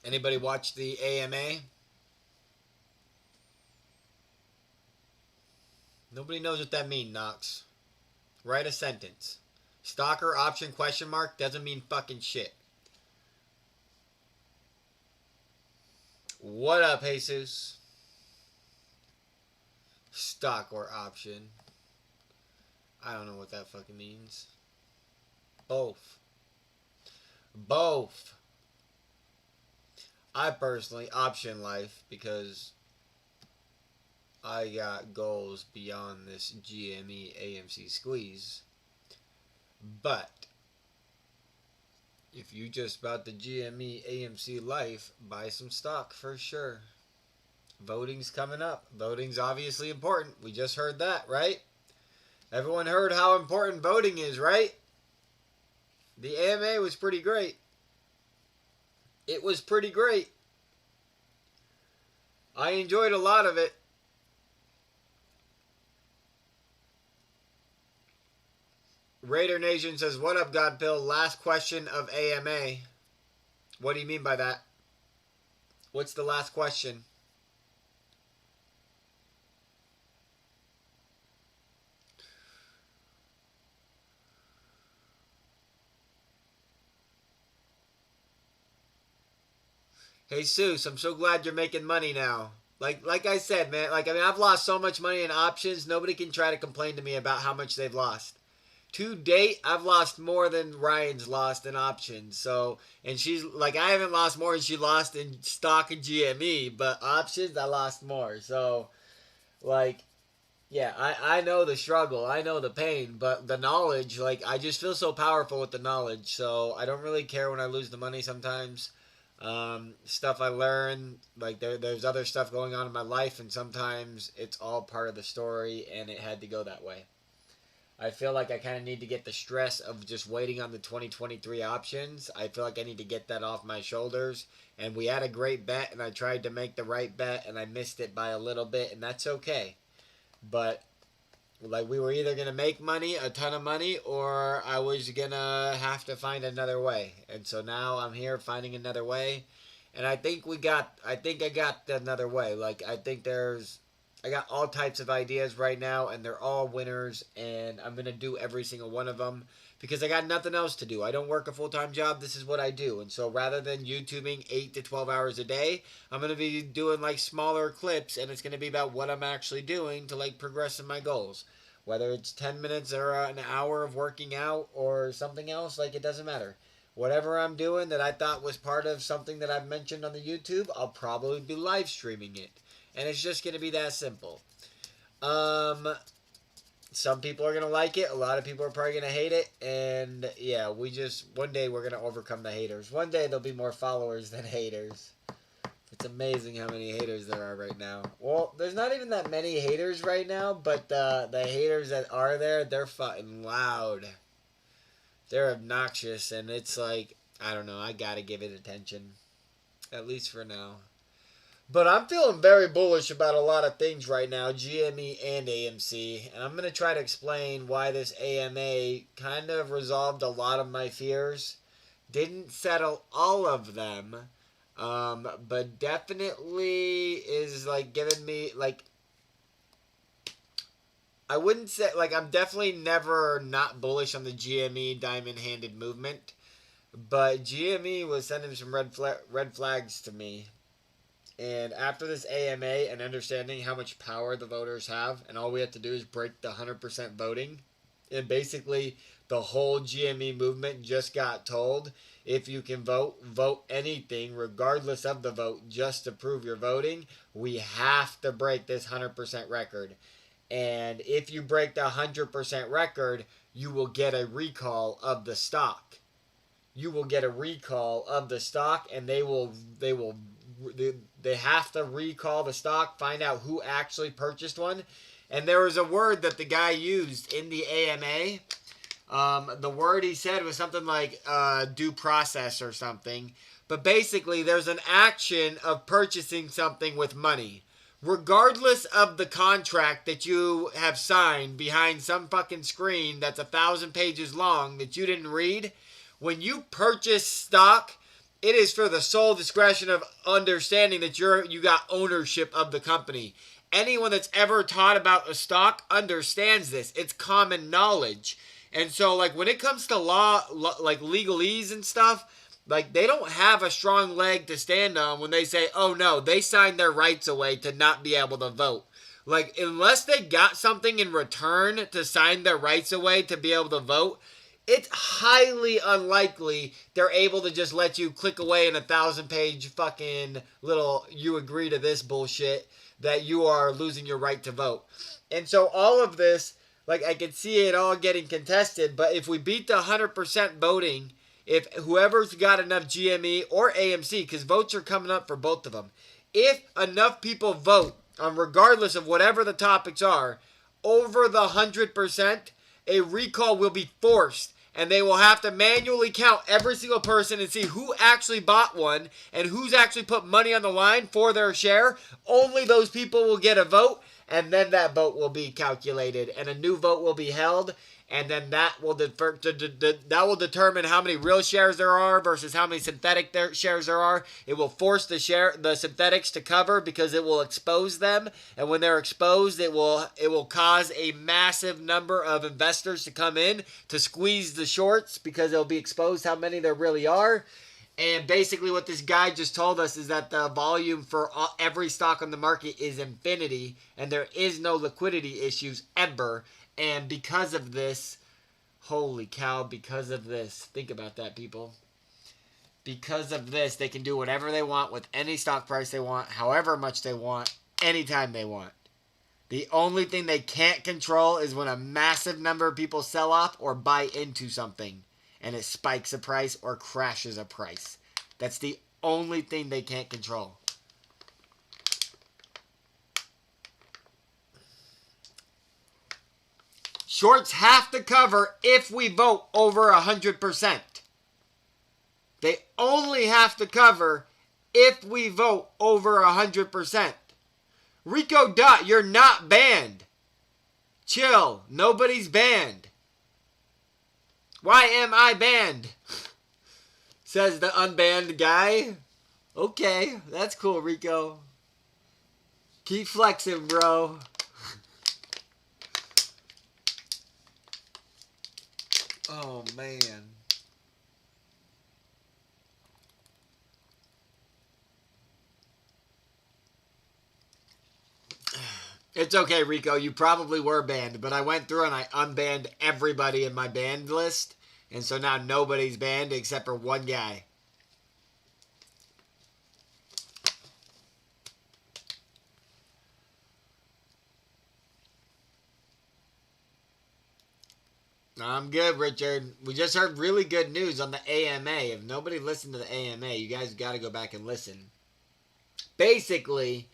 Anybody watch the AMA? Nobody knows what that means, Knox. Write a sentence. Stock or option question mark doesn't mean fucking shit. What up, Jesus? Stock or option. I don't know what that fucking means. Both. Both. I personally option life because I got goals beyond this GME AMC squeeze. But if you just bought the GME AMC life, buy some stock for sure. Voting's coming up. Voting's obviously important. We just heard that, right? Everyone heard how important voting is, right? The AMA was pretty great. It was pretty great. I enjoyed a lot of it. Raider Nation says, what up, GodPill? Last question of AMA. What do you mean by that? What's the last question? Hey, Seuss, I'm so glad you're making money now. Like I said, man, I've lost so much money in options, nobody can try to complain to me about how much they've lost. To date, I've lost more than Ryan's lost in options. So, and she's like, I haven't lost more than she lost in stock and GME, but options, I lost more. So, like, yeah, I know the struggle. I know the pain, but the knowledge, like, I just feel so powerful with the knowledge. So, I don't really care when I lose the money sometimes. Stuff I learn, like, there's other stuff going on in my life, and sometimes it's all part of the story, and it had to go that way. I feel like I kind of need to get the stress of just waiting on the 2023 options. I feel like I need to get that off my shoulders. And we had a great bet, and I tried to make the right bet, and I missed it by a little bit, and that's okay. But, like, we were either going to make money, a ton of money, or I was going to have to find another way. And so now I'm here finding another way. And I think I got another way. Like, I got all types of ideas right now, and they're all winners, and I'm going to do every single one of them because I got nothing else to do. I don't work a full-time job. This is what I do. And so rather than YouTubing 8 to 12 hours a day, I'm going to be doing, like, smaller clips, and it's going to be about what I'm actually doing to, like, progress in my goals. Whether it's 10 minutes or an hour of working out or something else, like, it doesn't matter. Whatever I'm doing that I thought was part of something that I've mentioned on the YouTube, I'll probably be live streaming it. And it's just going to be that simple. Some people are going to like it. A lot of people are probably going to hate it. And, yeah, one day we're going to overcome the haters. One day there'll be more followers than haters. It's amazing how many haters there are right now. Well, there's not even that many haters right now, but the haters that are there, they're fucking loud. They're obnoxious, and it's like, I don't know, I got to give it attention. At least for now. But I'm feeling very bullish about a lot of things right now, GME and AMC. And I'm going to try to explain why this AMA kind of resolved a lot of my fears. Didn't settle all of them. But definitely is, like, giving me, like, I wouldn't say, like, I'm definitely never not bullish on the GME diamond-handed movement. But GME was sending some red flags to me. And after this AMA and understanding how much power the voters have, and all we have to do is break the 100% voting, and basically the whole GME movement just got told, if you can vote anything, regardless of the vote, just to prove you're voting, we have to break this 100% record. And if you break the 100% record, you will get a recall of the stock. You will get a recall of the stock, and they have to recall the stock, find out who actually purchased one. And there was a word that the guy used in the AMA. The word he said was something like due process or something. But basically, there's an action of purchasing something with money. Regardless of the contract that you have signed behind some fucking screen that's 1,000 pages long that you didn't read, when you purchase stock It is for the sole discretion of understanding that you got ownership of the company. Anyone that's ever taught about a stock understands this. It's common knowledge. And so, like, when it comes to like legalese and stuff, like, they don't have a strong leg to stand on when they say, oh, no, they signed their rights away to not be able to vote. Like, unless they got something in return to sign their rights away to be able to vote, it's highly unlikely they're able to just let you click away in a 1,000-page fucking little you agree to this bullshit that you are losing your right to vote. And so all of this, like, I can see it all getting contested, but if we beat the 100% voting, if whoever's got enough GME or AMC, because votes are coming up for both of them, if enough people vote on regardless of whatever the topics are, over the 100%, a recall will be forced. And they will have to manually count every single person and see who actually bought one and who's actually put money on the line for their share. Only those people will get a vote, and then that vote will be calculated, and a new vote will be held, and then that will determine how many real shares there are versus how many synthetic shares there are. It will force the synthetics to cover because it will expose them, and when they're exposed, it will cause a massive number of investors to come in to squeeze the shorts because it'll be exposed how many there really are. And basically what this guy just told us is that the volume for every stock on the market is infinity, and there is no liquidity issues ever. And because of this, holy cow, because of this, think about that, people. Because of this, they can do whatever they want with any stock price they want, however much they want, anytime they want. The only thing they can't control is when a massive number of people sell off or buy into something, and it spikes a price or crashes a price. That's the only thing they can't control. Shorts have to cover if we vote over 100%. They only have to cover if we vote over 100%. Rico Dot, you're not banned. Chill. Nobody's banned. Why am I banned? Says the unbanned guy. Okay, that's cool, Rico. Keep flexing, bro. Oh, man. It's okay, Rico. You probably were banned, but I went through and I unbanned everybody in my banned list, and so now nobody's banned except for one guy. I'm good, Richard. We just heard really good news on the AMA. If nobody listened to the AMA, you guys got to go back and listen. Basically,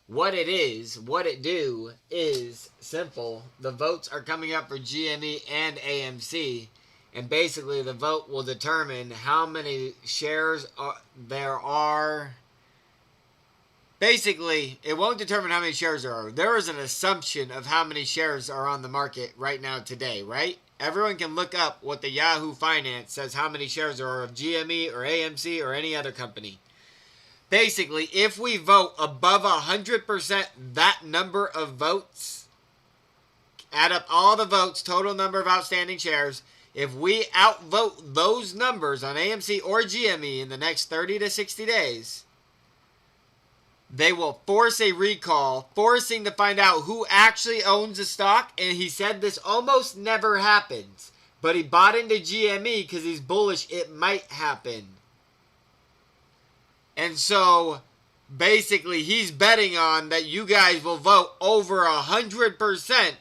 what it do is simple. The votes are coming up for GME and AMC, and basically the vote will determine how many shares there are. Basically, it won't determine how many shares there are. There is an assumption of how many shares are on the market right now today, right? Everyone can look up what the Yahoo Finance says how many shares there are of GME or AMC or any other company. Basically, if we vote above 100%, that number of votes, add up all the votes, total number of outstanding shares, if we outvote those numbers on AMC or GME in the next 30 to 60 days, they will force a recall, forcing to find out who actually owns the stock. And he said this almost never happens, but he bought into GME because he's bullish it might happen. And so, basically, he's betting on that you guys will vote over 100%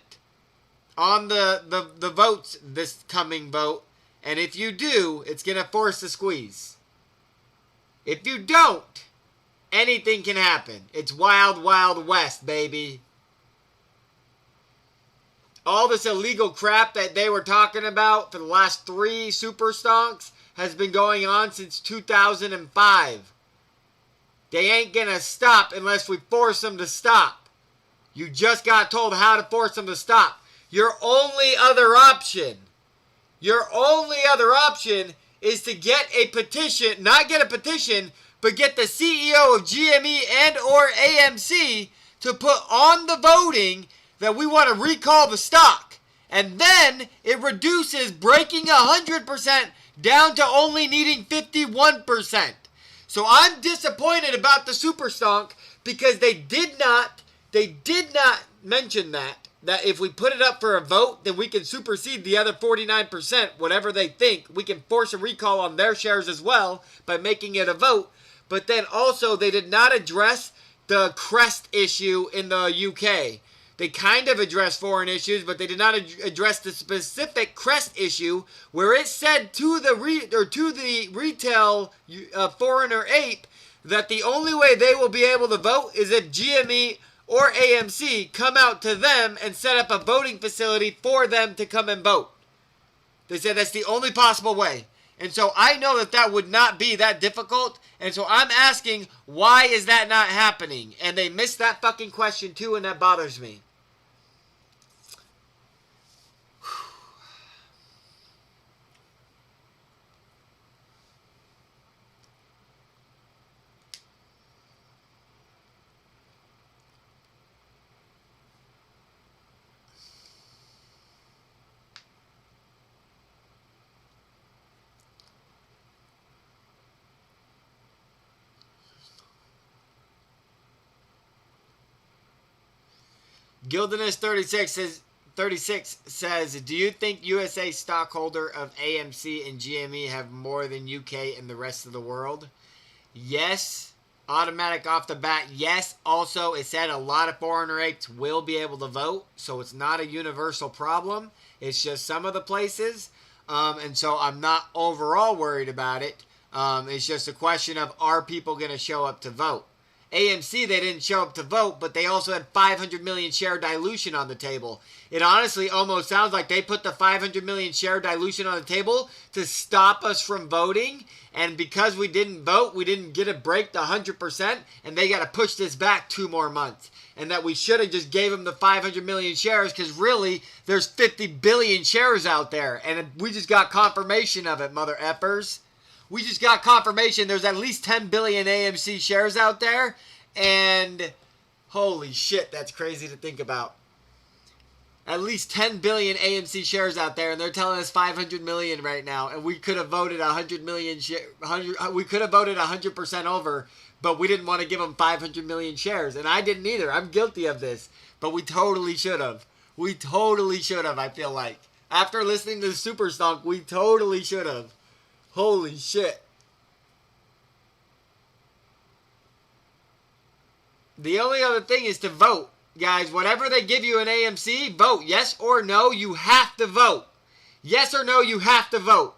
on the votes this coming vote. And if you do, it's going to force a squeeze. If you don't, anything can happen. It's wild, wild west, baby. All this illegal crap that they were talking about for the last 3 super stonks has been going on since 2005. They ain't gonna stop unless we force them to stop. You just got told how to force them to stop. Your only other option is to get a petition, not get a petition, but get the CEO of GME and or AMC to put on the voting that we want to recall the stock. And then it reduces breaking 100% down to only needing 51%. So I'm disappointed about the Superstonk because they did not mention that if we put it up for a vote, then we can supersede the other 49%, whatever they think. We can force a recall on their shares as well by making it a vote. But then also they did not address the crest issue in the UK. They kind of addressed foreign issues, but they did not address the specific crest issue where it said to the retail foreigner ape that the only way they will be able to vote is if GME or AMC come out to them and set up a voting facility for them to come and vote. They said that's the only possible way. And so I know that that would not be that difficult. And so I'm asking, why is that not happening? And they missed that fucking question too, and that bothers me. Gildenus 36 says, do you think USA stockholder of AMC and GME have more than UK and the rest of the world? Yes. Automatic off the bat, yes. Also, it said a lot of foreigner apes will be able to vote, so it's not a universal problem. It's just some of the places, and so I'm not overall worried about it. It's just a question of, are people going to show up to vote? AMC, they didn't show up to vote, but they also had 500 million share dilution on the table. It honestly almost sounds like they put the 500 million share dilution on the table to stop us from voting. And because we didn't vote, we didn't get it break to 100%, and they got to push this back 2 more months. And that we should have just gave them the 500 million shares because really there's 50 billion shares out there. And we just got confirmation of it, mother effers. We just got confirmation there's at least 10 billion AMC shares out there. And holy shit, that's crazy to think about. At least 10 billion AMC shares out there, and they're telling us 500 million right now. And we could have voted 100 million we could have voted 100% over, but we didn't want to give them 500 million shares. And I didn't either. I'm guilty of this. But we totally should have. We totally should have, I feel like. After listening to the Superstonk, we totally should have. Holy shit. The only other thing is to vote. Guys, whatever they give you in AMC, vote. Yes or no, you have to vote. Yes or no, you have to vote.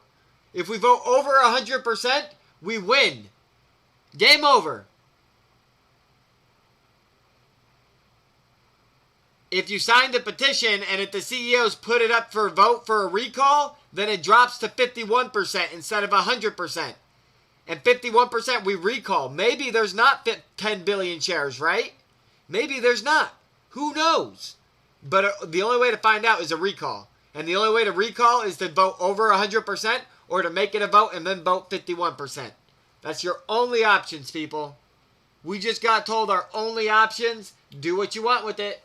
If we vote over 100%, we win. Game over. If you sign the petition and if the CEOs put it up for a vote for a recall, then it drops to 51% instead of 100%. And 51% we recall. Maybe there's not 10 billion shares, right? Maybe there's not. Who knows? But the only way to find out is a recall. And the only way to recall is to vote over 100% or to make it a vote and then vote 51%. That's your only options, people. We just got told our only options. Do what you want with it.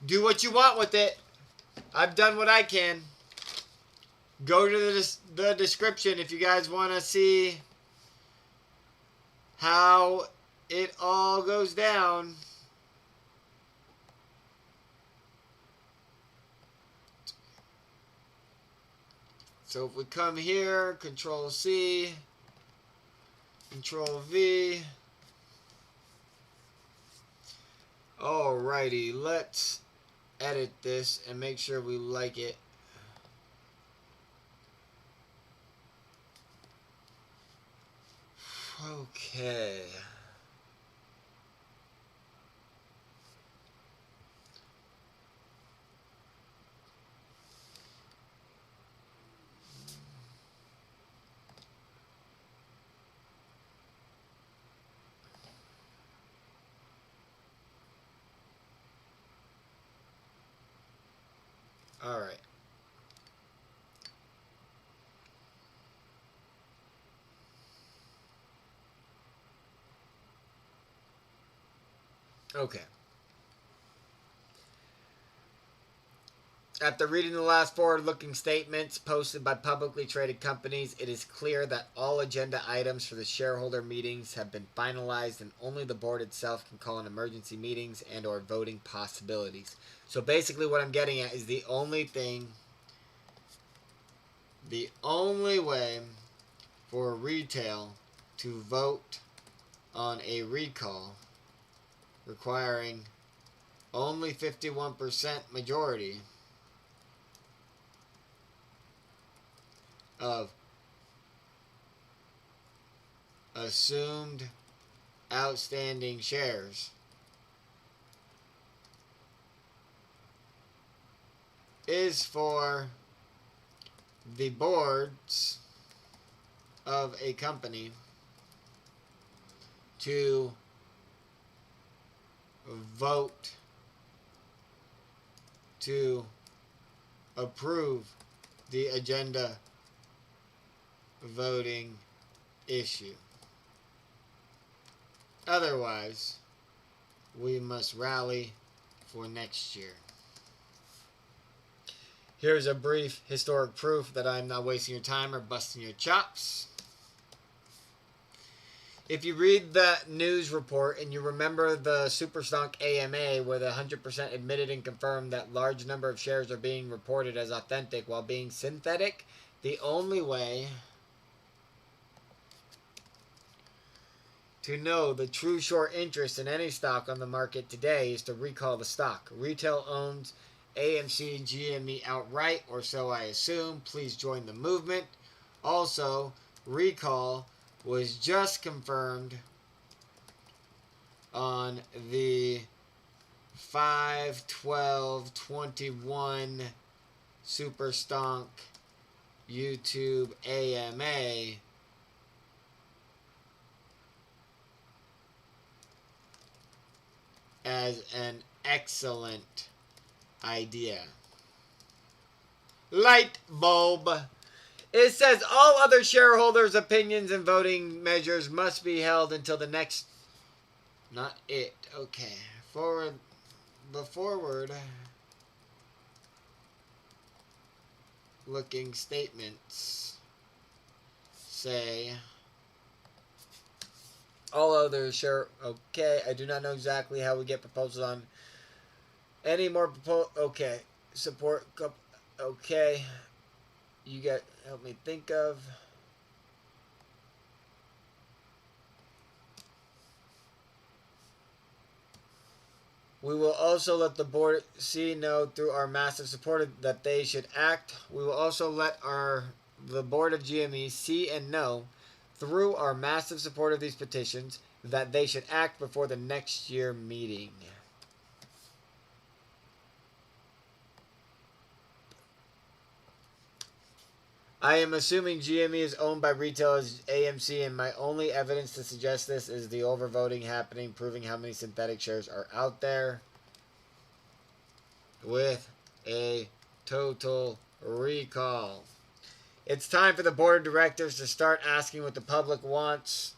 Do what you want with it. I've done what I can. Go to the description if you guys want to see how it all goes down. So if we come here, Control C, Control V. Alrighty, let's edit this and make sure we like it. Okay. All right. Okay. After reading the last forward-looking statements posted by publicly traded companies, it is clear that all agenda items for the shareholder meetings have been finalized and only the board itself can call an emergency meetings and or voting possibilities. So basically what I'm getting at is the only way for retail to vote on a recall requiring only 51% majority of assumed outstanding shares is for the boards of a company to vote to approve the agenda voting issue. Otherwise, we must rally for next year. Here's a brief historic proof that I'm not wasting your time or busting your chops. If you read that news report and you remember the Superstonk AMA where the 100% admitted and confirmed that large number of shares are being reported as authentic while being synthetic, the only way to know the true short interest in any stock on the market today is to recall the stock. Retail owns AMC and GME outright, or so I assume. Please join the movement. Also, recall was just confirmed on the 5/12/21 Superstonk YouTube AMA as an excellent idea. Light bulb. It says all other shareholders' opinions and voting measures must be held until the next... Not it. Okay. Forward. The forward-looking statements say all other share... Okay. I do not know exactly how we get proposals on any more proposal. Okay. Support... Okay. You got... Help me think of... We will also let the board know through our massive support that they should act. We will also let the board of GME see and know through our massive support of these petitions that they should act before the next year meeting. I am assuming GME is owned by retail as AMC, and my only evidence to suggest this is the overvoting happening, proving how many synthetic shares are out there with a total recall. It's time for the board of directors to start asking what the public wants.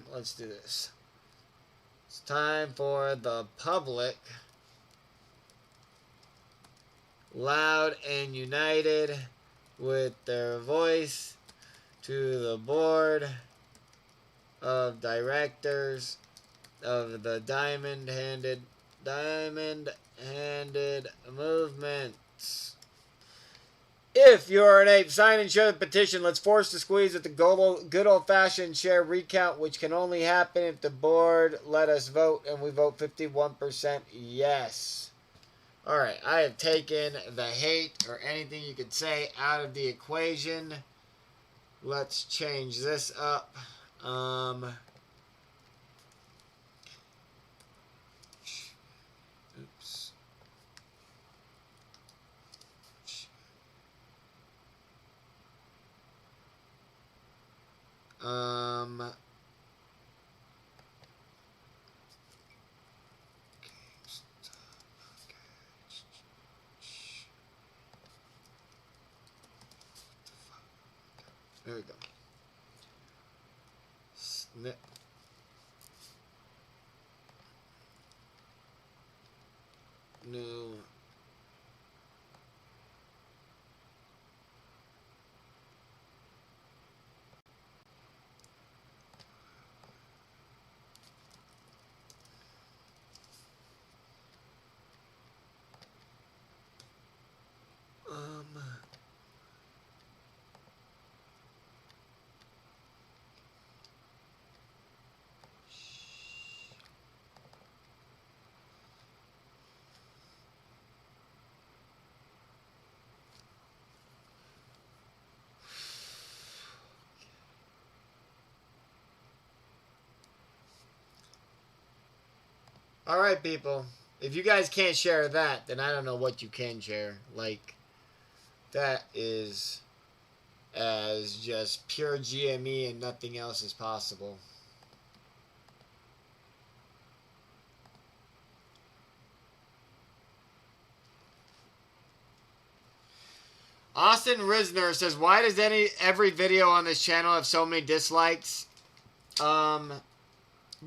Let's do this. It's time for the public, loud and united with their voice, to the board of directors of the diamond-handed movements. If you're an ape, sign and share the petition. Let's force the squeeze with the good old-fashioned share recount, which can only happen if the board let us vote, and we vote 51% yes. Alright, I have taken the hate or anything you could say out of the equation. Let's change this up. Oops. There we go. No. All right, people. If you guys can't share that, then I don't know what you can share. Like, that is as just pure GME and nothing else is possible. Austin Risner says, why does every video on this channel have so many dislikes?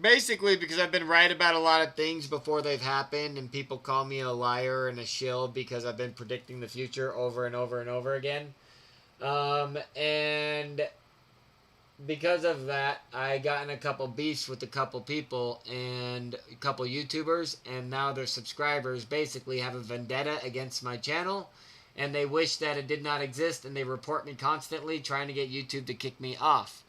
Basically because I've been right about a lot of things before they've happened, and people call me a liar and a shill because I've been predicting the future over and over and over again. And because of that, I got in a couple beefs with a couple people and a couple YouTubers, and now their subscribers basically have a vendetta against my channel, and they wish that it did not exist, and they report me constantly trying to get YouTube to kick me off.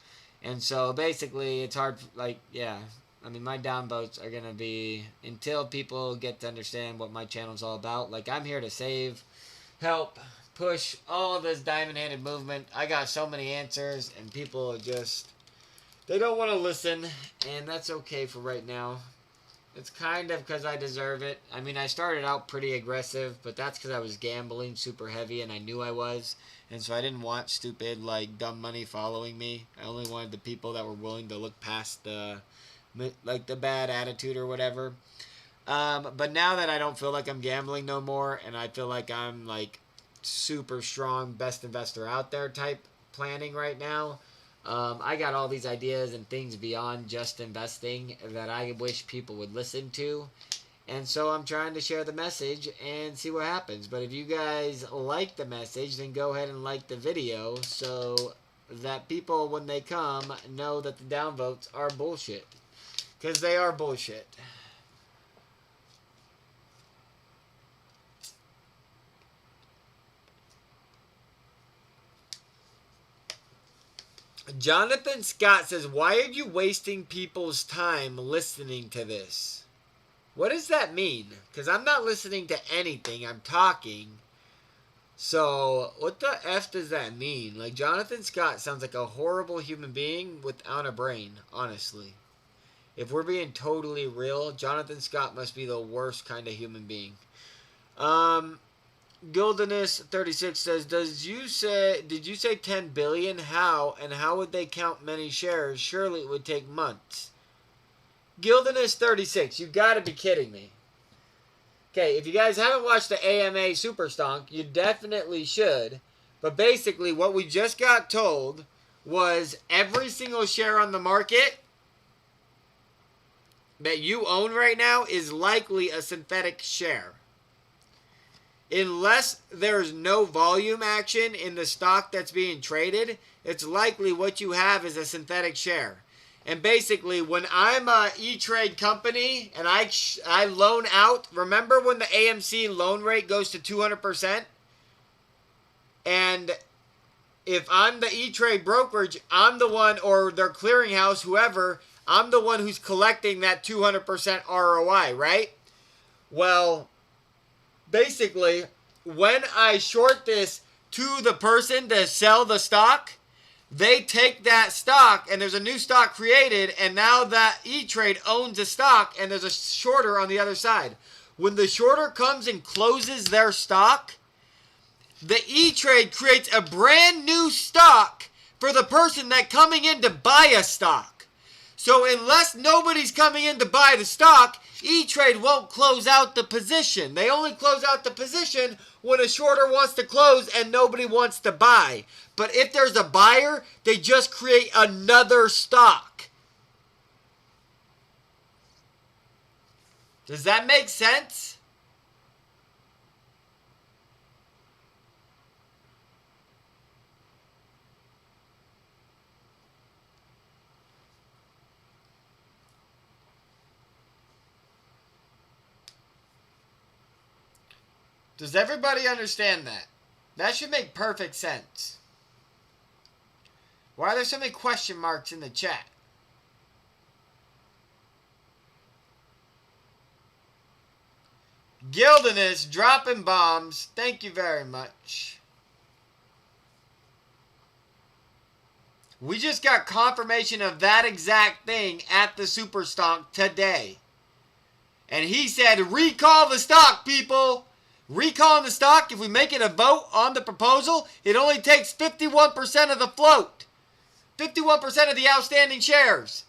And so basically it's hard, like, yeah, I mean, my downvotes are going to be until people get to understand what my channel's all about. Like, I'm here to save, help, push all of this diamond-handed movement. I got so many answers, and people just, they don't want to listen, and that's okay for right now. It's kind of because I deserve it. I mean, I started out pretty aggressive, but that's because I was gambling super heavy, and I knew I was. And so I didn't want stupid, like, dumb money following me. I only wanted the people that were willing to look past the, like, the bad attitude or whatever. But now that I don't feel like I'm gambling no more, and I feel like I'm, like, super strong, best investor out there type planning right now, I got all these ideas and things beyond just investing that I wish people would listen to. And so I'm trying to share the message and see what happens. But if you guys like the message, then go ahead and like the video so that people, when they come, know that the downvotes are bullshit. Because they are bullshit. Jonathan Scott says, why are you wasting people's time listening to this? What does that mean? Because I'm not listening to anything. I'm talking. So, what the F does that mean? Like, Jonathan Scott sounds like a horrible human being without a brain, honestly. If we're being totally real, Jonathan Scott must be the worst kind of human being. Gildanus36 says, did you say 10 billion? How? And how would they count many shares? Surely it would take months. Gildanus36, you gotta be kidding me. Okay, if you guys haven't watched the AMA Superstonk, you definitely should. But basically, what we just got told was every single share on the market that you own right now is likely a synthetic share. Unless there's no volume action in the stock that's being traded, it's likely what you have is a synthetic share. And basically, when I'm a E-Trade company and I loan out, remember when the AMC loan rate goes to 200%? And if I'm the E-Trade brokerage, I'm the one, or their clearinghouse, whoever, I'm the one who's collecting that 200% ROI, right? Well, basically, when I short this to the person to sell the stock, they take that stock and there's a new stock created, and now that E-Trade owns the stock and there's a shorter on the other side. When the shorter comes and closes their stock, the E-Trade creates a brand new stock for the person that coming in to buy a stock. So unless nobody's coming in to buy the stock, E-Trade won't close out the position. They only close out the position when a shorter wants to close and nobody wants to buy. But if there's a buyer, they just create another stock. Does that make sense? Does everybody understand that? That should make perfect sense. Why are there so many question marks in the chat? Gildanus dropping bombs. Thank you very much. We just got confirmation of that exact thing at the Superstonk today. And he said, recall the stock, people. Recalling the stock, if we make it a vote on the proposal, it only takes 51% of the float. 51% of the outstanding shares.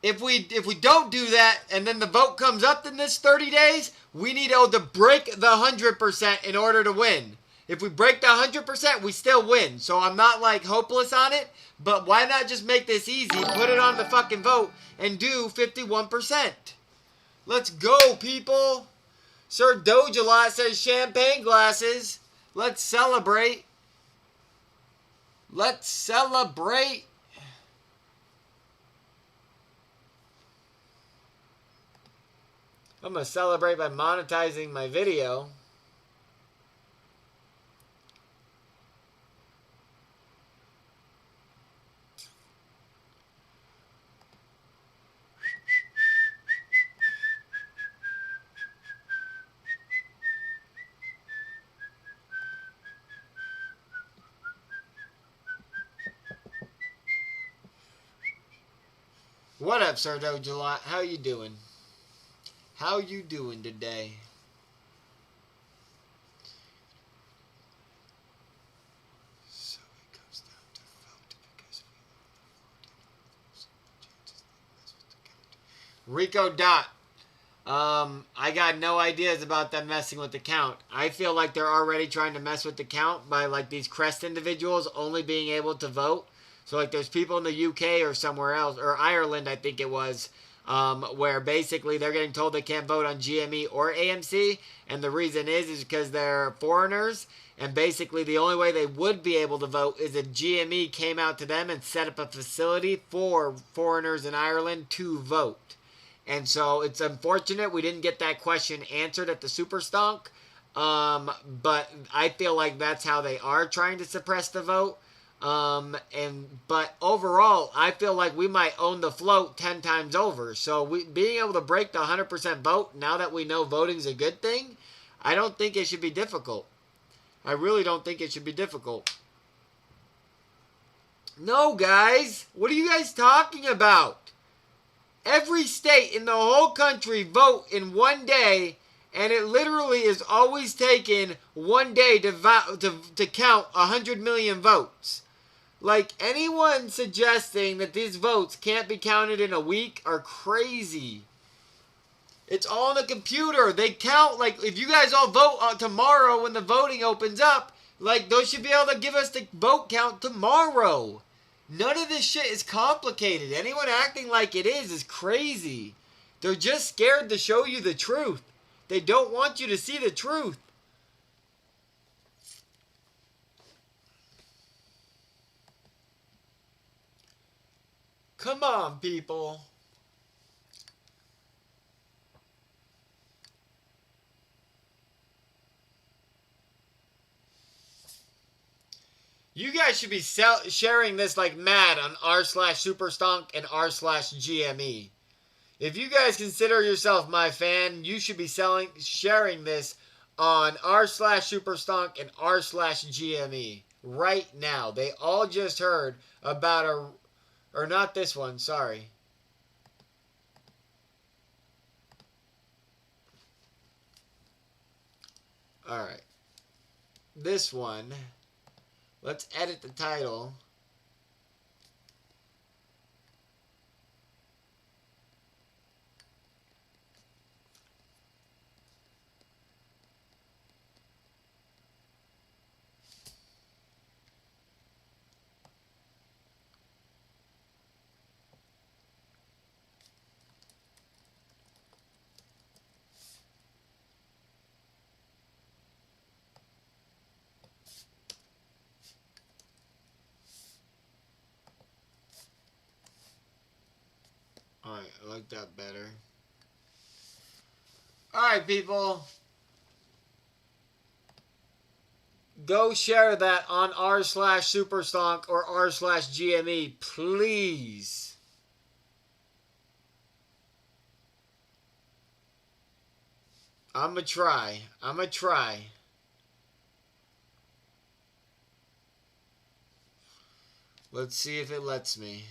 If we don't do that and then the vote comes up in this 30 days, we need to break the 100% in order to win. If we break the 100%, we still win. So I'm not like hopeless on it, but why not just make this easy, put it on the fucking vote, and do 51%? Let's go, people. Sir Dojalot says champagne glasses. Let's celebrate. Let's celebrate. I'm going to celebrate by monetizing my video. What up, Sir Dojalot? How you doing? How you doing today? So it comes down to vote because Rico Dot. I got no ideas about them messing with the count. I feel like they're already trying to mess with the count by like these Crest individuals only being able to vote. So like there's people in the UK or somewhere else, or Ireland I think it was, where basically they're getting told they can't vote on GME or AMC, and the reason is because they're foreigners, and basically the only way they would be able to vote is if GME came out to them and set up a facility for foreigners in Ireland to vote. And so it's unfortunate we didn't get that question answered at the Superstonk, but I feel like that's how they are trying to suppress the vote. But overall, I feel like we might own the float 10 times over. So being able to break the 100% vote, now that we know voting's a good thing, I don't think it should be difficult. I really don't think it should be difficult. No, guys. What are you guys talking about? Every state in the whole country vote in one day, and it literally is always taken one day to count 100 million votes. Like, anyone suggesting that these votes can't be counted in a week are crazy. It's all on the computer. They count, like, if you guys all vote on tomorrow when the voting opens up, like, those should be able to give us the vote count tomorrow. None of this shit is complicated. Anyone acting like it is crazy. They're just scared to show you the truth. They don't want you to see the truth. Come on, people. You guys should be sharing this like mad on r/Superstonk and r/GME. If you guys consider yourself my fan, you should be sharing this on r/Superstonk and r/GME right now. They all just heard about or not this one, sorry. Alright. This one. Let's edit the title. Alright, I like that better. Alright, people. Go share that on r/Superstonk or r/GME, please. I'ma try. Let's see if it lets me.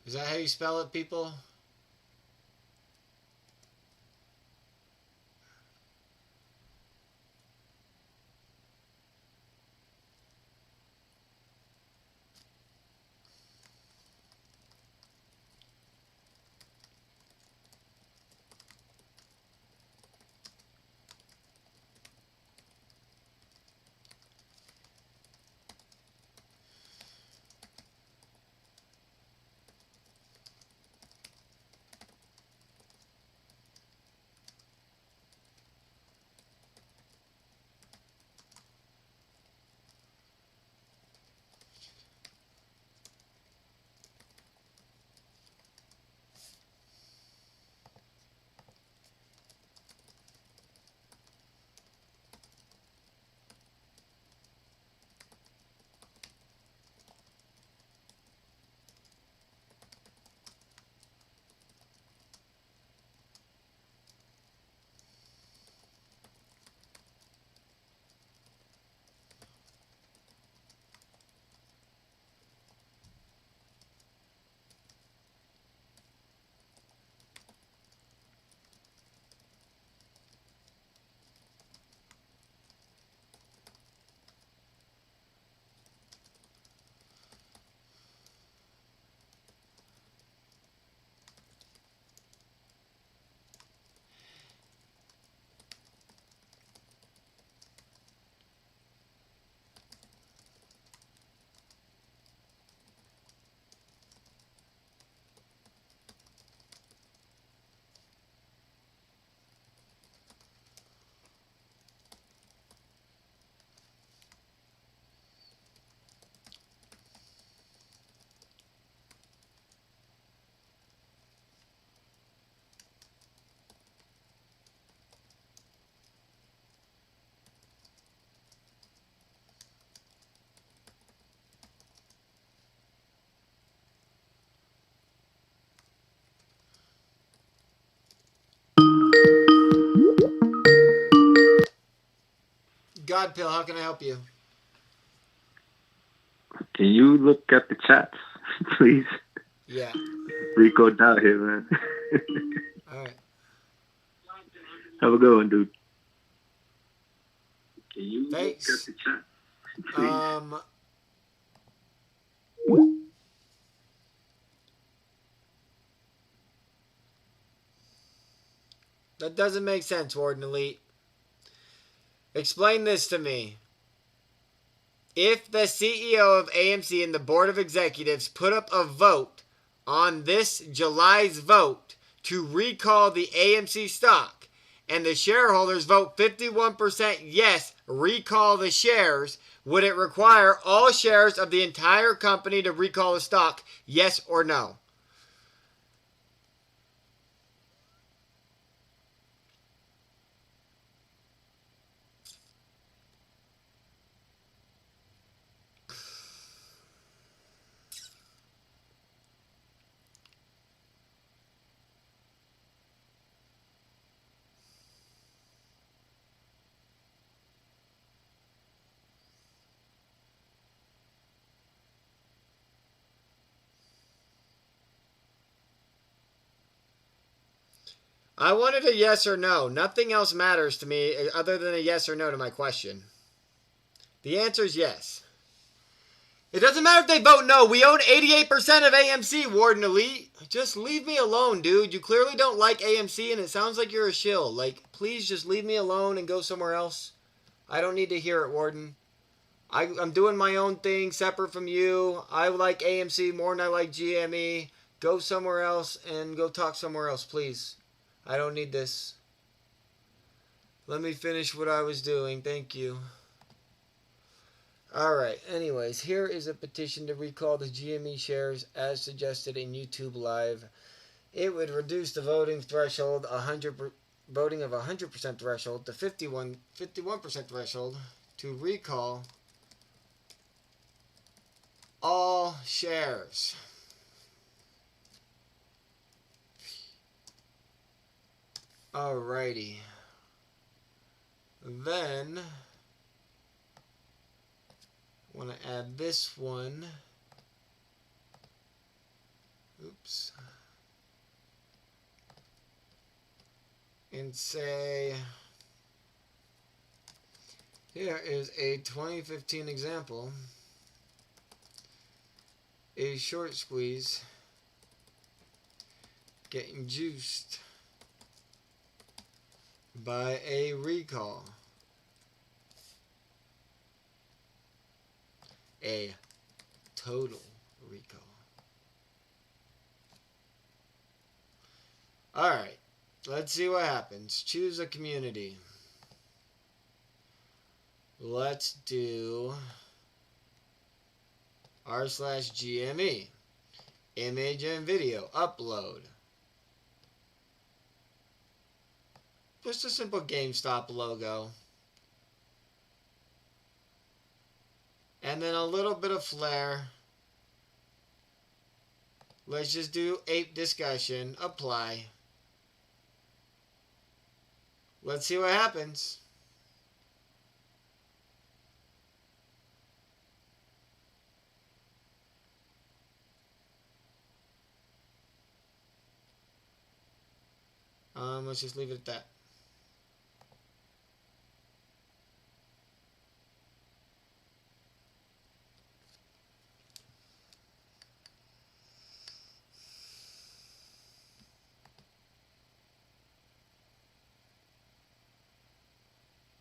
Is that how you spell it, people? GodPill, how can I help you? Can you look at the chats, please? Yeah. Rico down here, man. Alright. Have a good one, dude. Can you Thanks. look at the chat, please? That doesn't make sense, Warden Elite. Explain this to me. If the CEO of AMC and the board of executives put up a vote on this July's vote to recall the AMC stock, and the shareholders vote 51% yes, recall the shares, would it require all shares of the entire company to recall the stock, yes or no? I wanted a yes or no. Nothing else matters to me other than a yes or no to my question. The answer is yes. It doesn't matter if they vote no. We own 88% of AMC, Warden Elite. Just leave me alone, dude. You clearly don't like AMC, and it sounds like you're a shill. Like, please just leave me alone and go somewhere else. I don't need to hear it, Warden. I'm doing my own thing separate from you. I like AMC more than I like GME. Go somewhere else and go talk somewhere else, please. I don't need this. Let me finish what I was doing. Thank you. Alright, anyways, here is a petition to recall the GME shares as suggested in YouTube Live. It would reduce the voting threshold, voting of 100% threshold to 51% threshold to recall all shares. Alrighty. Then I want to add this one. Oops. And say, here is a 2015 example. A short squeeze getting juiced by a recall. A total recall. Alright, let's see what happens. Choose a community. Let's do r/GME. Image and video. Upload. Just a simple GameStop logo. And then a little bit of flair. Let's just do ape discussion. Apply. Let's see what happens. Let's just leave it at that.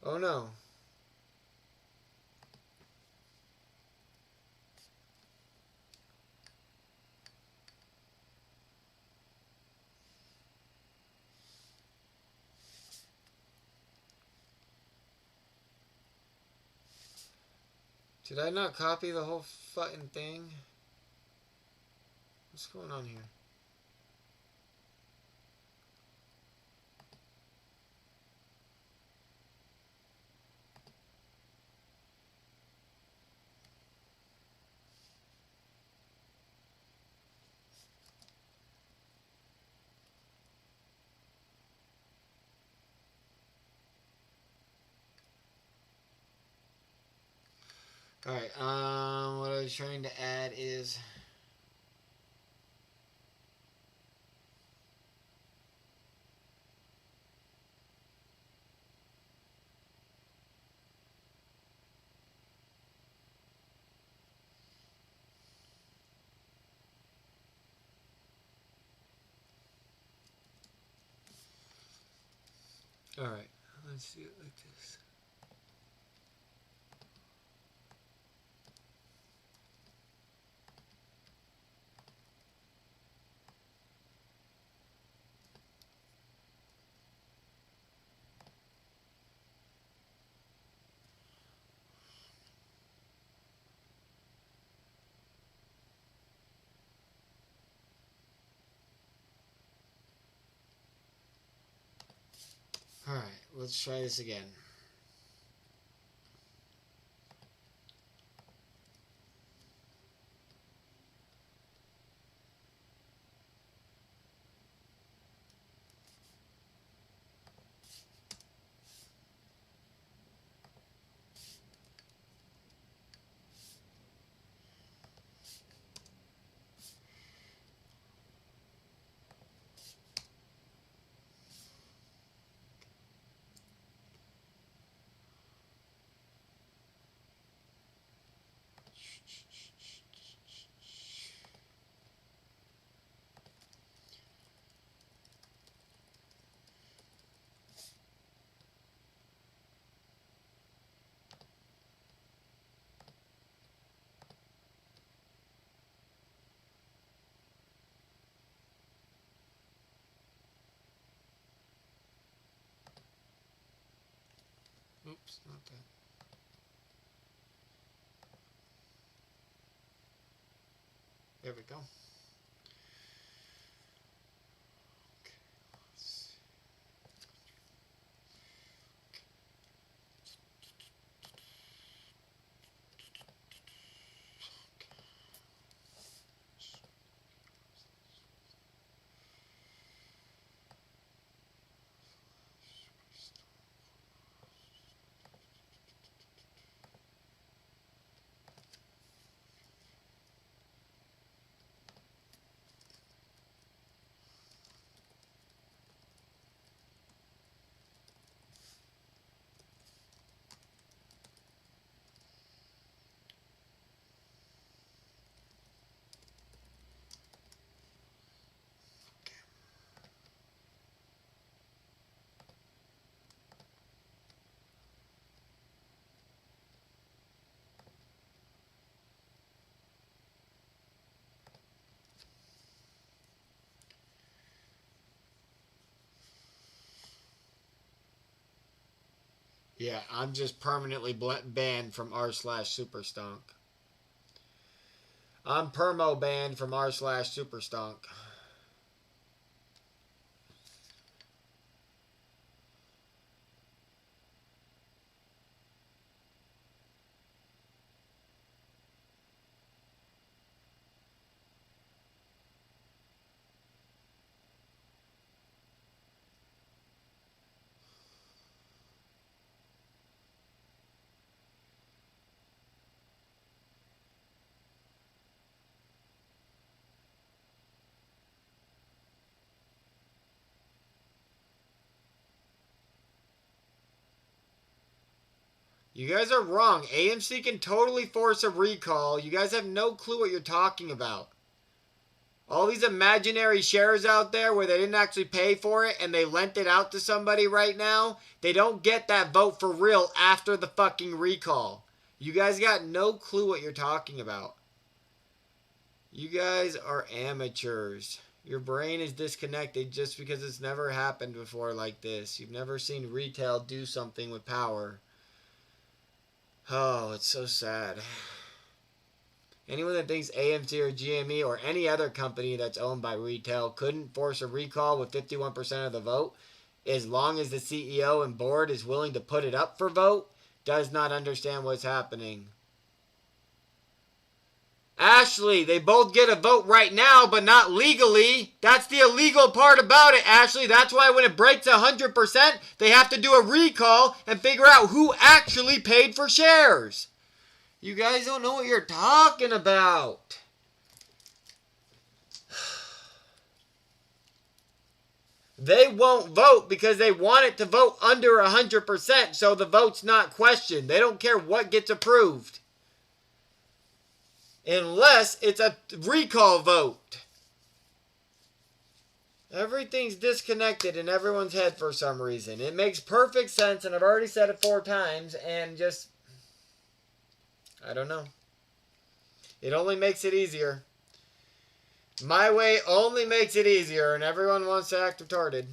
Oh no. Did I not copy the whole fucking thing? What's going on here? Alright, what I was trying to add is alright, let's do it like this. Alright, let's try this again. It's not that. There we go. Okay, let's see. Yeah, I'm just permanently banned from r/Superstonk. I'm permo banned from r/Superstonk. You guys are wrong. AMC can totally force a recall. You guys have no clue what you're talking about. All these imaginary shares out there where they didn't actually pay for it and they lent it out to somebody right now, they don't get that vote for real after the fucking recall. You guys got no clue what you're talking about. You guys are amateurs. Your brain is disconnected just because it's never happened before like this. You've never seen retail do something with power. Oh, it's so sad. Anyone that thinks AMC or GME or any other company that's owned by retail couldn't force a recall with 51% of the vote, as long as the CEO and board is willing to put it up for vote, does not understand what's happening. Ashley, they both get a vote right now, but not legally. That's the illegal part about it, Ashley. That's why when it breaks 100%, they have to do a recall and figure out who actually paid for shares. You guys don't know what you're talking about. They won't vote because they want it to vote under 100%, so the vote's not questioned. They don't care what gets approved. Unless it's a recall vote. Everything's disconnected in everyone's head for some reason. It makes perfect sense, and I've already said it 4 times, and just, I don't know. It only makes it easier. My way only makes it easier, and everyone wants to act retarded.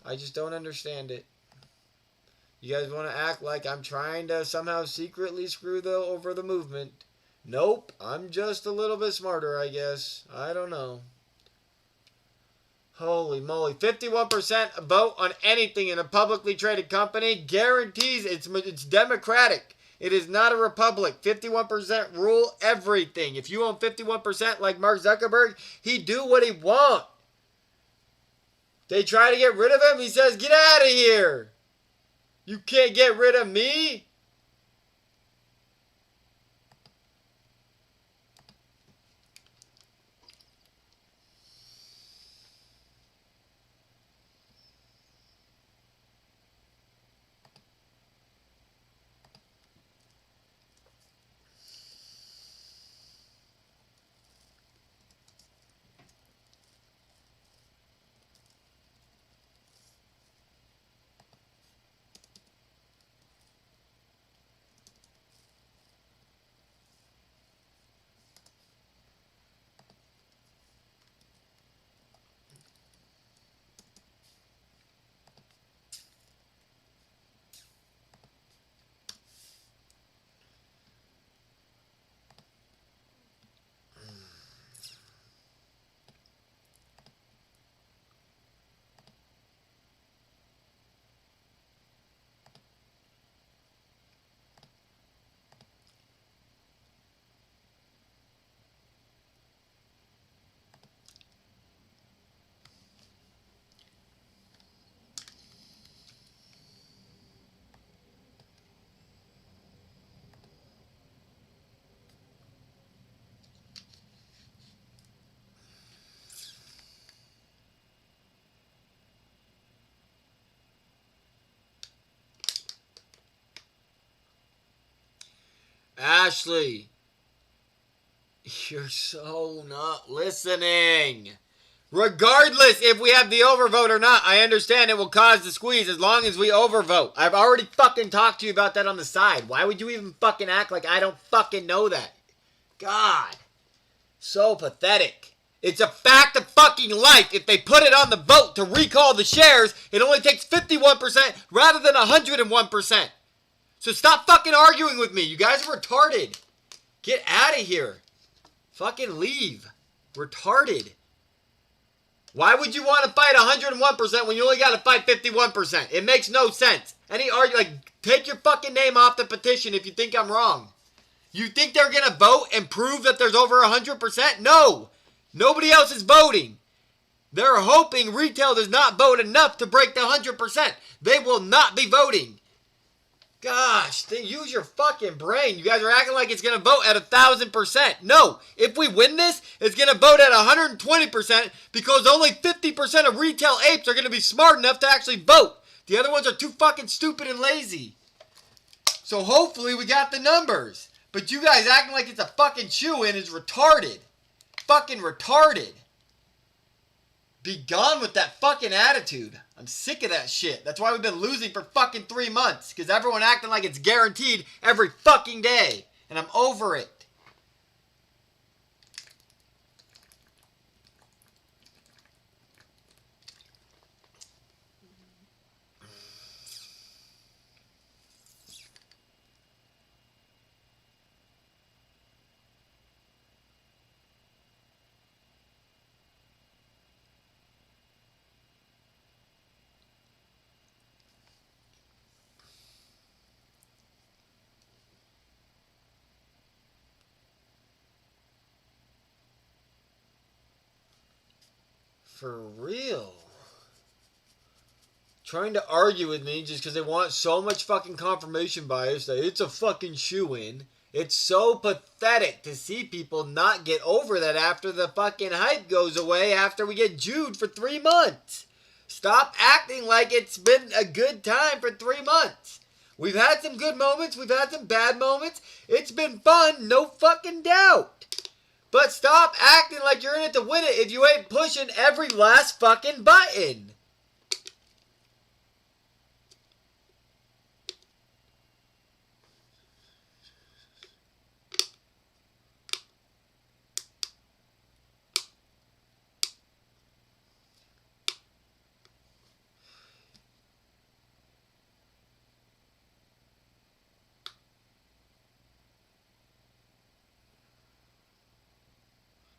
I just don't understand it. You guys want to act like I'm trying to somehow secretly screw over the movement. Nope, I'm just a little bit smarter, I guess. I don't know. Holy moly. 51% vote on anything in a publicly traded company guarantees it's democratic. It is not a republic. 51% rule everything. If you own 51% like Mark Zuckerberg, he'd do what he want. They try to get rid of him. He says, get out of here. You can't get rid of me. Ashley, you're so not listening. Regardless if we have the overvote or not, I understand it will cause the squeeze as long as we overvote. I've already fucking talked to you about that on the side. Why would you even fucking act like I don't fucking know that? God. So pathetic. It's a fact of fucking life. If they put it on the vote to recall the shares, it only takes 51% rather than 101%. So stop fucking arguing with me. You guys are retarded. Get out of here. Fucking leave. Retarded. Why would you want to fight 101% when you only got to fight 51%? It makes no sense. Take your fucking name off the petition if you think I'm wrong. You think they're going to vote and prove that there's over 100%? No. Nobody else is voting. They're hoping retail does not vote enough to break the 100%. They will not be voting. Gosh, use your fucking brain. You guys are acting like it's going to vote at 1,000%. No, if we win this, it's going to vote at 120% because only 50% of retail apes are going to be smart enough to actually vote. The other ones are too fucking stupid and lazy. So hopefully we got the numbers. But you guys acting like it's a fucking chew-in is retarded. Fucking retarded. Be gone with that fucking attitude. I'm sick of that shit. That's why we've been losing for fucking 3 months. Because everyone acting like it's guaranteed every fucking day. And I'm over it. For real. Trying to argue with me just because they want so much fucking confirmation bias that it's a fucking shoe-in. It's so pathetic to see people not get over that after the fucking hype goes away after we get Jewed for 3 months. Stop acting like it's been a good time for 3 months. We've had some good moments. We've had some bad moments. It's been fun, no fucking doubt. But stop acting like you're in it to win it if you ain't pushing every last fucking button.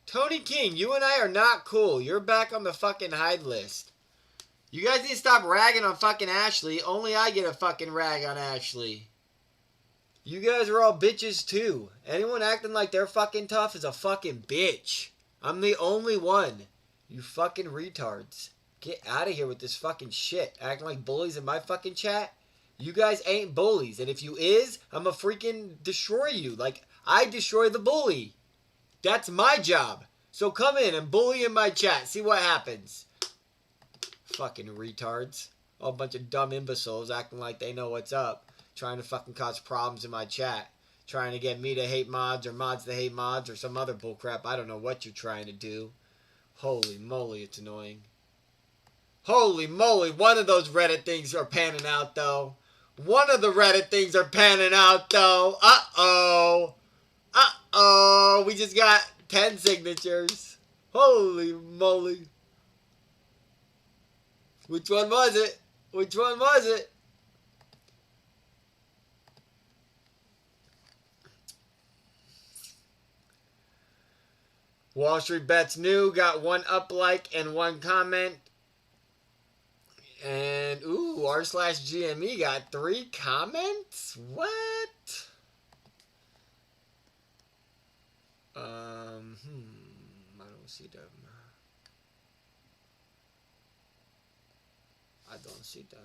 Tony King, you and I are not cool. You're back on the fucking hide list. You guys need to stop ragging on fucking Ashley. Only I get a fucking rag on Ashley. You guys are all bitches too. Anyone acting like they're fucking tough is a fucking bitch. I'm the only one. You fucking retards. Get out of here with this fucking shit. Acting like bullies in my fucking chat. You guys ain't bullies. And if you is, I'ma freaking destroy you. Like, I destroy the bully. That's my job. So come in and bully in my chat. See what happens. Fucking retards. All a bunch of dumb imbeciles acting like they know what's up. Trying to fucking cause problems in my chat. Trying to get me to hate mods or mods to hate mods or some other bullcrap. I don't know what you're trying to do. Holy moly, it's annoying. Holy moly, one of those Reddit things are panning out though. One of the Reddit things are panning out though. Uh-oh. Uh-oh, we just got 10 signatures. Holy moly. Which one was it? Which one was it? Wall Street Bets New got 1 up like and 1 comment. And, ooh, r/GME got 3 comments? What? I don't see them. I don't see them.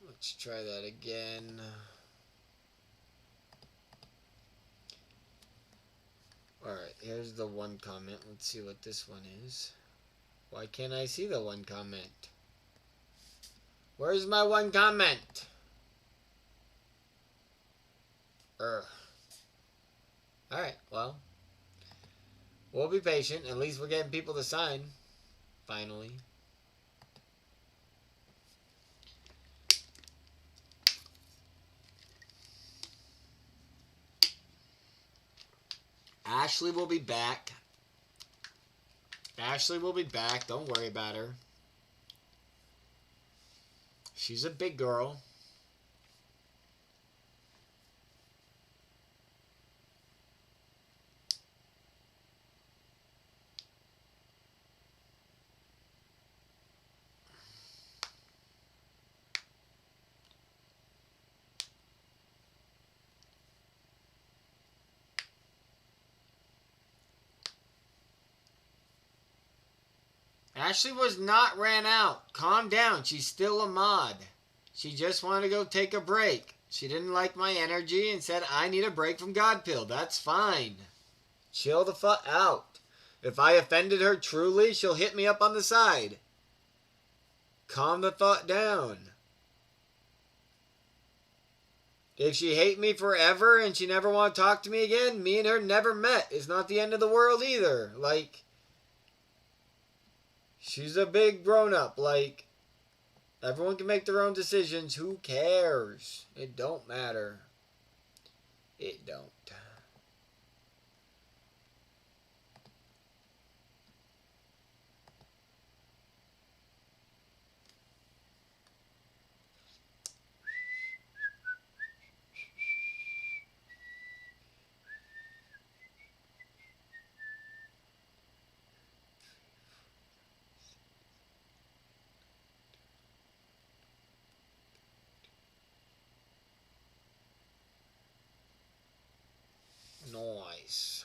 Let's try that again. Alright, here's the 1 comment. Let's see what this one is. Why can't I see the one comment? Where's my one comment? Alright, well. We'll be patient. At least we're getting people to sign. Finally. Ashley will be back. Ashley will be back. Don't worry about her. She's a big girl. Ashley was not ran out. Calm down. She's still a mod. She just wanted to go take a break. She didn't like my energy and said, I need a break from GodPill. That's fine. Chill the fuck out. If I offended her truly, she'll hit me up on the side. Calm the thought down. If she hate me forever and she never want to talk to me again, me and her never met. It's not the end of the world either. Like, she's a big grown-up. Like, everyone can make their own decisions. Who cares? It don't matter. It don't. Nice.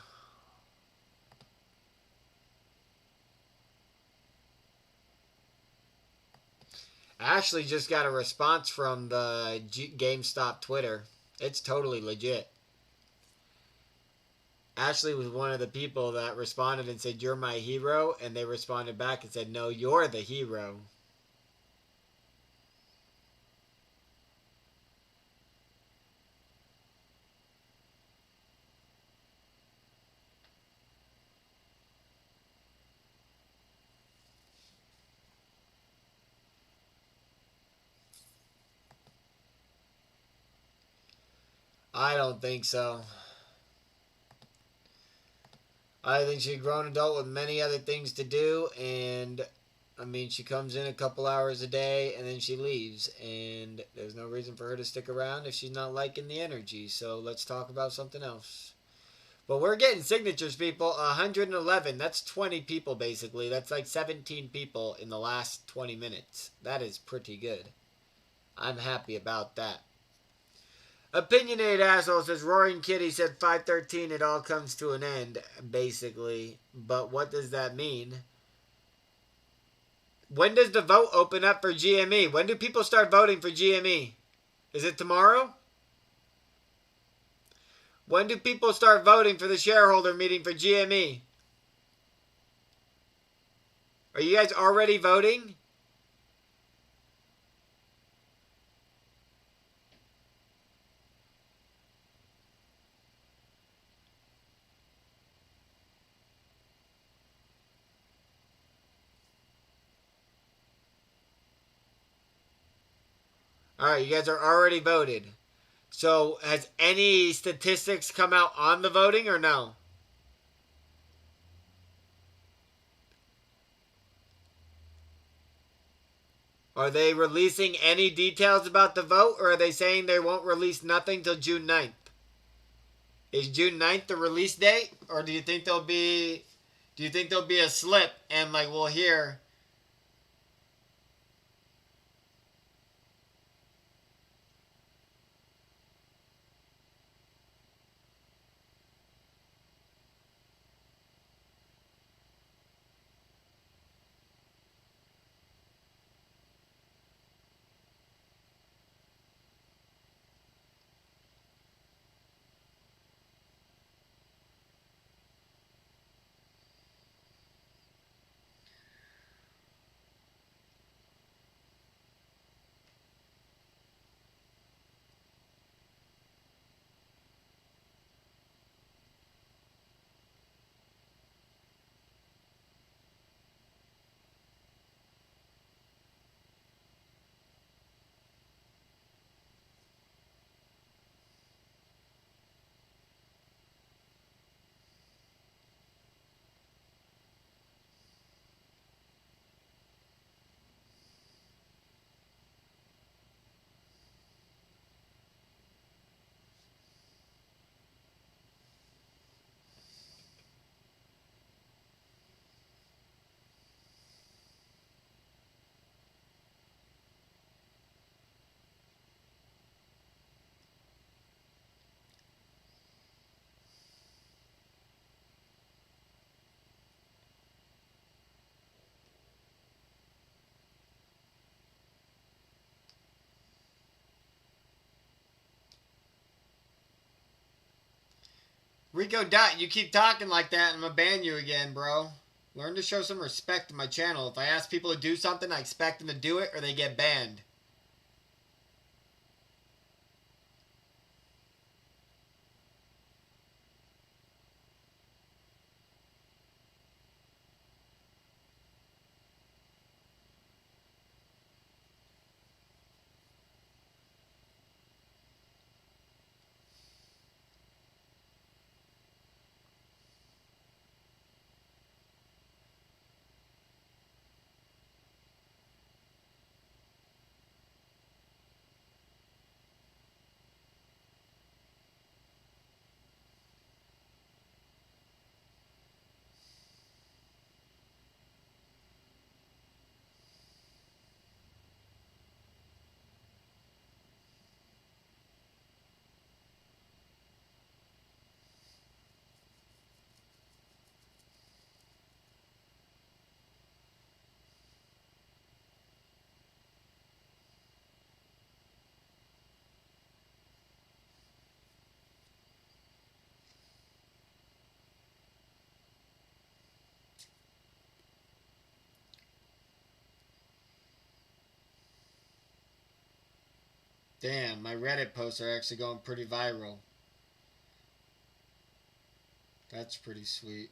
Ashley just got a response from the GameStop Twitter. It's totally legit. Ashley was one of the people that responded and said, you're my hero. And they responded back and said, no, you're the hero. I don't think so. I think she's a grown adult with many other things to do, and I mean, she comes in a couple hours a day and then she leaves, and there's no reason for her to stick around if she's not liking the energy. So let's talk about something else. But we're getting signatures, people. 111. That's 20 people, basically. That's like 17 people in the last 20 minutes. That is pretty good. I'm happy about that. Opinionated asshole says, Roaring Kitty said 513, it all comes to an end, basically. But what does that mean? When does the vote open up for GME? When do people start voting for GME? Is it tomorrow? When do people start voting for the shareholder meeting for GME? Are you guys already voting? Alright, you guys are already voted. So, has any statistics come out on the voting or no? Are they releasing any details about the vote, or are they saying they won't release nothing till June 9th? Is June 9th the release date, or do you think there'll be a slip and like we'll hear? Rico Dot, you keep talking like that, I'm gonna ban you again, bro. Learn to show some respect to my channel. If I ask people to do something, I expect them to do it or they get banned. Damn, my Reddit posts are actually going pretty viral. That's pretty sweet.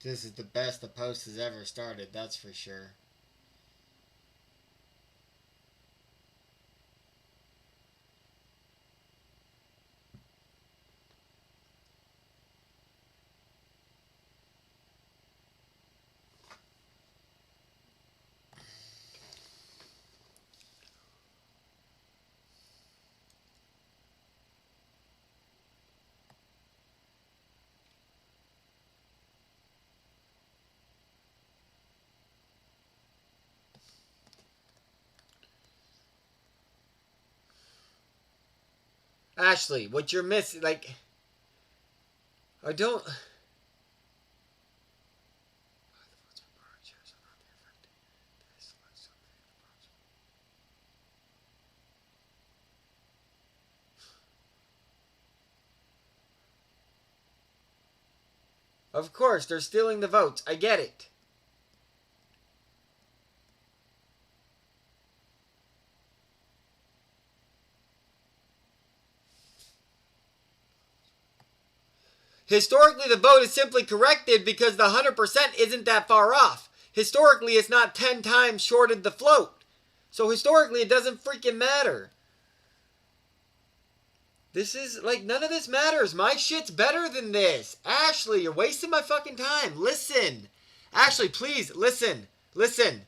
This is the best the post has ever started, that's for sure. Ashley, what you're missing, like, I don't... Of course, they're stealing the votes. I get it. Historically, the vote is simply corrected because the 100% isn't that far off. Historically, it's not 10 times shorted the float. So historically, it doesn't freaking matter. This is, like, none of this matters. My shit's better than this. Ashley, you're wasting my fucking time. Listen. Ashley, please, listen. Listen.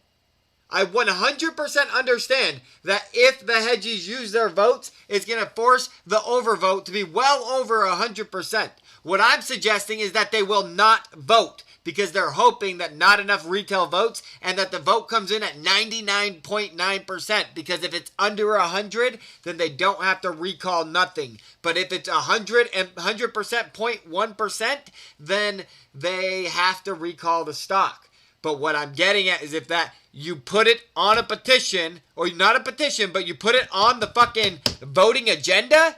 I 100% understand that if the hedgies use their votes, it's going to force the overvote to be well over 100%. What I'm suggesting is that they will not vote because they're hoping that not enough retail votes and that the vote comes in at 99.9%, because if it's under 100, then they don't have to recall nothing. But if it's 100% 0.1%, then they have to recall the stock. But what I'm getting at is if that you put it on a petition, or not a petition, but you put it on the fucking voting agenda,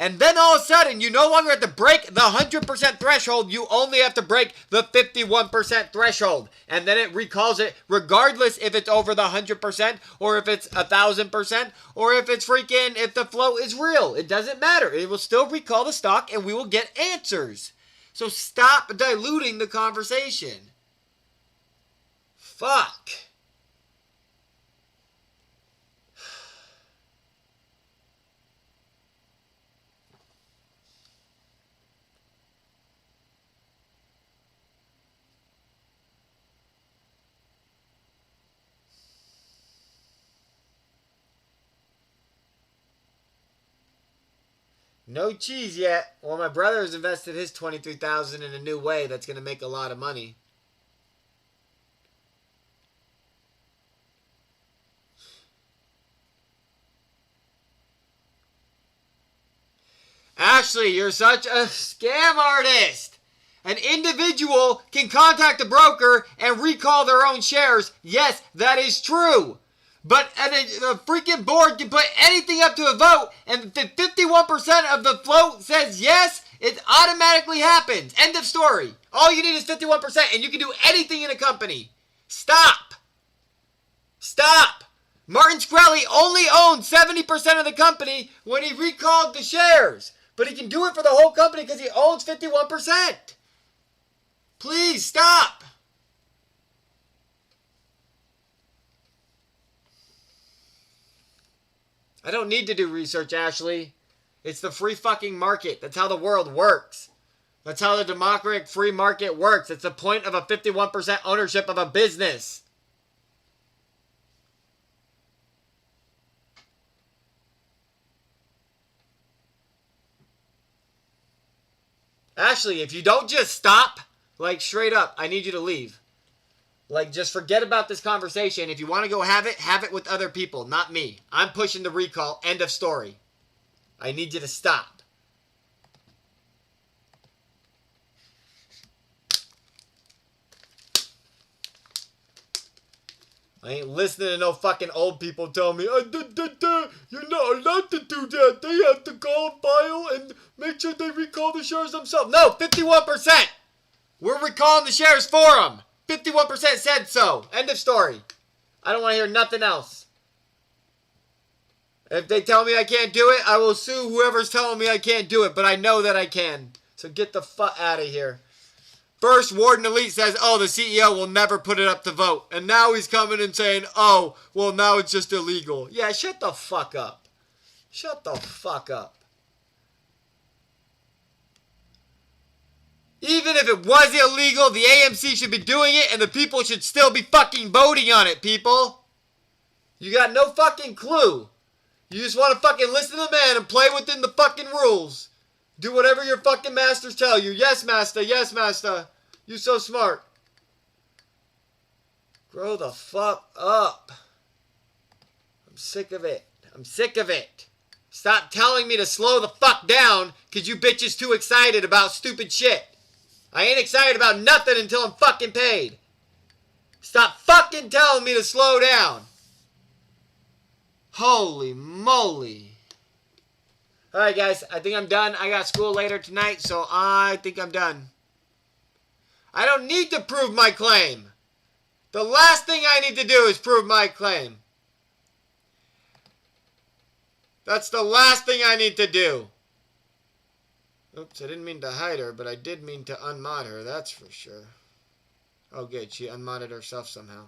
and then all of a sudden you no longer have to break the 100% threshold, you only have to break the 51% threshold. And then it recalls it regardless if it's over the 100% or if it's 1,000% or if it's freaking, if the float is real. It doesn't matter. It will still recall the stock and we will get answers. So stop diluting the conversation. Fuck. No cheese yet. Well, my brother has invested his $23,000 in a new way that's going to make a lot of money. Ashley, you're such a scam artist. An individual can contact a broker and recall their own shares. Yes, that is true. But a freaking board can put anything up to a vote, and if 51% of the vote says yes, it automatically happens. End of story. All you need is 51%, and you can do anything in a company. Stop. Stop. Martin Shkreli only owned 70% of the company when he recalled the shares. But he can do it for the whole company because he owns 51%. Please stop. I don't need to do research, Ashley. It's the free fucking market. That's how the world works. That's how the democratic free market works. It's the point of a 51% ownership of a business. Ashley, if you don't just stop, like straight up, I need you to leave. Like, just forget about this conversation. If you want to go have it with other people, not me. I'm pushing the recall. End of story. I need you to stop. I ain't listening to no fucking old people tell me, you're not allowed to do that. They have to call a file and make sure they recall the shares themselves. No, 51%. We're recalling the shares for them. 51% said so. End of story. I don't want to hear nothing else. If they tell me I can't do it, I will sue whoever's telling me I can't do it, but I know that I can. So get the fuck out of here. First, Warden Elite says, oh, the CEO will never put it up to vote. And now he's coming and saying, oh, well, now it's just illegal. Yeah, shut the fuck up. Shut the fuck up. Even if it was illegal, the AMC should be doing it and the people should still be fucking voting on it, people. You got no fucking clue. You just want to fucking listen to the man and play within the fucking rules. Do whatever your fucking masters tell you. Yes, master. Yes, master. You so smart. Grow the fuck up. I'm sick of it. I'm sick of it. Stop telling me to slow the fuck down because you bitches too excited about stupid shit. I ain't excited about nothing until I'm fucking paid. Stop fucking telling me to slow down. Holy moly. Alright guys, I think I'm done. I got school later tonight, so I think I'm done. I don't need to prove my claim. The last thing I need to do is prove my claim. That's the last thing I need to do. Oops, I didn't mean to hide her, but I did mean to unmod her, that's for sure. Oh good, she unmodded herself somehow.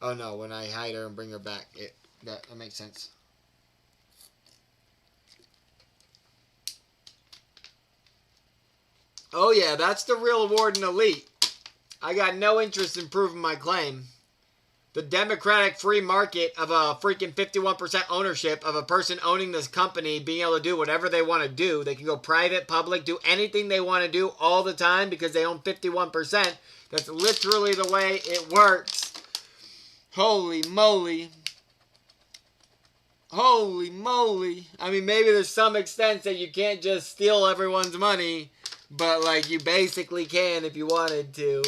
Oh no, when I hide her and bring her back, that makes sense. Oh yeah, that's the real Warden Elite. I got no interest in proving my claim. The democratic free market of a freaking 51% ownership of a person owning this company, being able to do whatever they want to do. They can go private, public, do anything they want to do all the time because they own 51%. That's literally the way it works. Holy moly. Holy moly. I mean, maybe there's some extent that you can't just steal everyone's money, but like you basically can if you wanted to.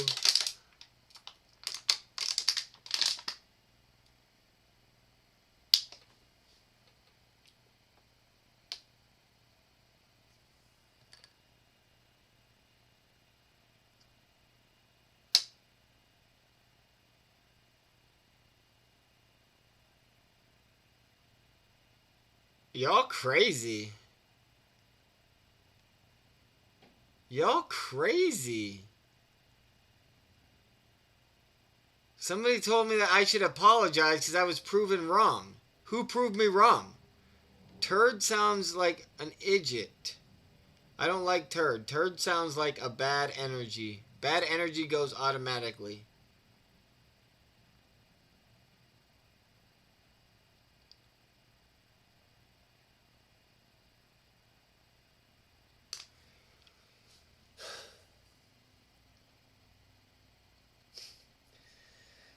Y'all crazy. Y'all crazy. Somebody told me that I should apologize because I was proven wrong. Who proved me wrong? Turd sounds like an idiot. I don't like turd. Turd sounds like a bad energy. Bad energy goes automatically.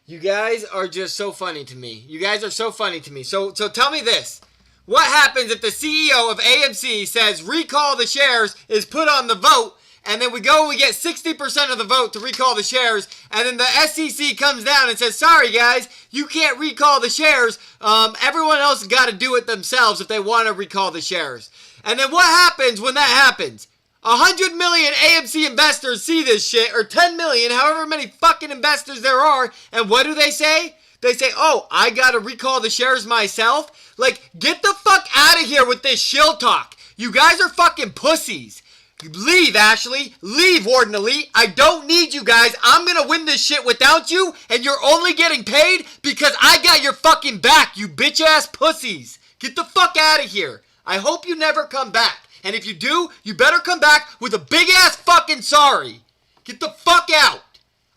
You guys are just so funny to me. You guys are so funny to me. So tell me this. What happens if the CEO of AMC says recall the shares is put on the vote, and then we get 60% of the vote to recall the shares, and then the SEC comes down and says, sorry guys, you can't recall the shares. Everyone else has got to do it themselves if they want to recall the shares. And then what happens when that happens? 100 million AMC investors see this shit, or 10 million, however many fucking investors there are, and what do they say? They say, oh, I gotta recall the shares myself? Like, get the fuck out of here with this shill talk. You guys are fucking pussies. Leave, Ashley. Leave, Warden Elite. I don't need you guys. I'm gonna win this shit without you, and you're only getting paid because I got your fucking back, you bitch-ass pussies. Get the fuck out of here. I hope you never come back. And if you do, you better come back with a big-ass fucking sorry. Get the fuck out.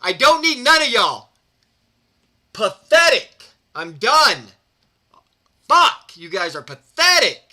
I don't need none of y'all. Pathetic. I'm done. Fuck. You guys are pathetic.